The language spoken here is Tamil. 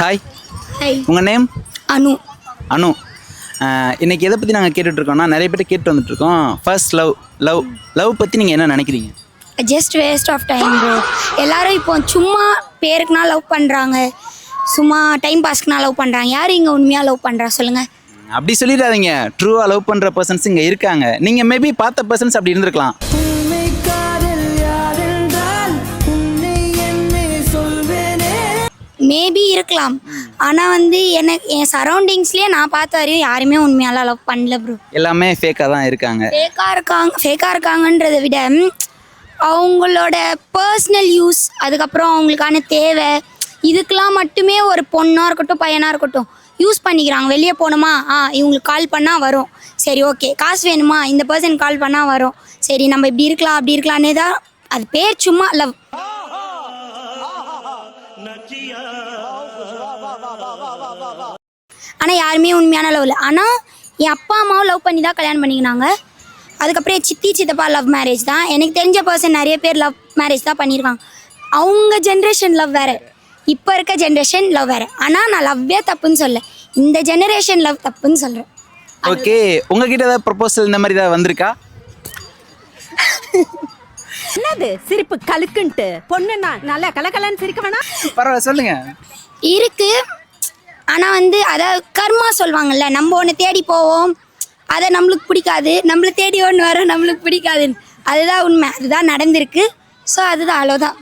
Hi, hi. உங்கள் நேம்? அனு. அனு. இன்னைக்கு எதை பற்றி நாங்கள் கேட்டுட்ருக்கோம்னா, நிறைய பேர் கேட்டு வந்துட்டுருக்கோம். ஃபர்ஸ்ட் லவ் பற்றி நீங்கள் என்ன நினைக்கிறீங்க? Just waste of time bro. எல்லாரும் இப்போ சும்மா பேருக்குனா லவ் பண்ணுறாங்க, சும்மா டைம் பாஸ்க்குனா லவ் பண்ணுறாங்க. யார் இங்கே உண்மையாக லவ் பண்ணுறா சொல்லுங்கள்? அப்படி சொல்லிடாதீங்க. ட்ரூவாக லவ் பண்ணுற பர்சன்ஸ் இங்கே இருக்காங்க. நீங்கள் மேபி பார்த்த பர்சன்ஸ் அப்படி இருந்திருக்கலாம். மேபி இருக்கலாம். ஆனால் வந்து எனக்கு என் சரௌண்டிங்ஸ்லேயே நான் பார்த்த வரையும் யாருமே உண்மையாலாம் லவ் பண்ணல ப்ரோ. எல்லாமே ஃபேக்காக தான் இருக்காங்க. ஃபேக்காக இருக்காங்கன்றதை விட அவங்களோட பர்சனல் யூஸ், அதுக்கப்புறம் அவங்களுக்கான தேவை, இதுக்கெலாம் மட்டுமே ஒரு பொண்ணாக இருக்கட்டும் பையனாக இருக்கட்டும் யூஸ் பண்ணிக்கிறாங்க. வெளியே போகணுமா, இவங்களுக்கு கால் பண்ணால் வரும், சரி ஓகே. காசு வேணுமா, இந்த பர்சன் கால் பண்ணால் வரும், சரி நம்ம இப்படி இருக்கலாம் அப்படி இருக்கலான்னே தான். அது பேர் சும்மா லவ். ஆனால் யாருமே உண்மையான லவ் இல்லை. ஆனால் என் அப்பா அம்மாவும் லவ் பண்ணி தான் கல்யாணம் பண்ணிக்கினாங்க. அதுக்கப்புறம் என் சித்தி சித்தப்பா லவ் மேரேஜ் தான். எனக்கு தெரிஞ்ச பர்சன் நிறைய பேர் லவ் மேரேஜ் தான் பண்ணியிருக்காங்க. அவங்க ஜென்ரேஷன் லவ் வேறு, இப்போ இருக்க ஜென்ரேஷன் லவ் வேறு. ஆனால் நான் லவ்வே தப்புன்னு சொல்ல, இந்த ஜெனரேஷன் லவ் தப்புன்னு சொல்கிறேன். ஓகே, உங்ககிட்ட ஏதாவது ப்ரொபோசல் இந்த மாதிரி ஏதாவது வந்திருக்கா? என்னது சிரிப்பு கலுக்குன்ட்டு? பொண்ணுன்னா நல்லா கலகலன்னு சிரிக்க வேணாம். பரவாயில்ல, சொல்லுங்க. இருக்கு. ஆனால் வந்து அதை கர்மா சொல்லுவாங்கல்ல, நம்ம ஒன்று தேடி போவோம், அதை நம்மளுக்கு பிடிக்காது, நம்மளை தேடி ஒன்று வரும் நம்மளுக்கு பிடிக்காதுன்னு. அதுதான் உண்மை, அதுதான் நடந்திருக்கு. ஸோ அதுதான், அவ்வளோதான்.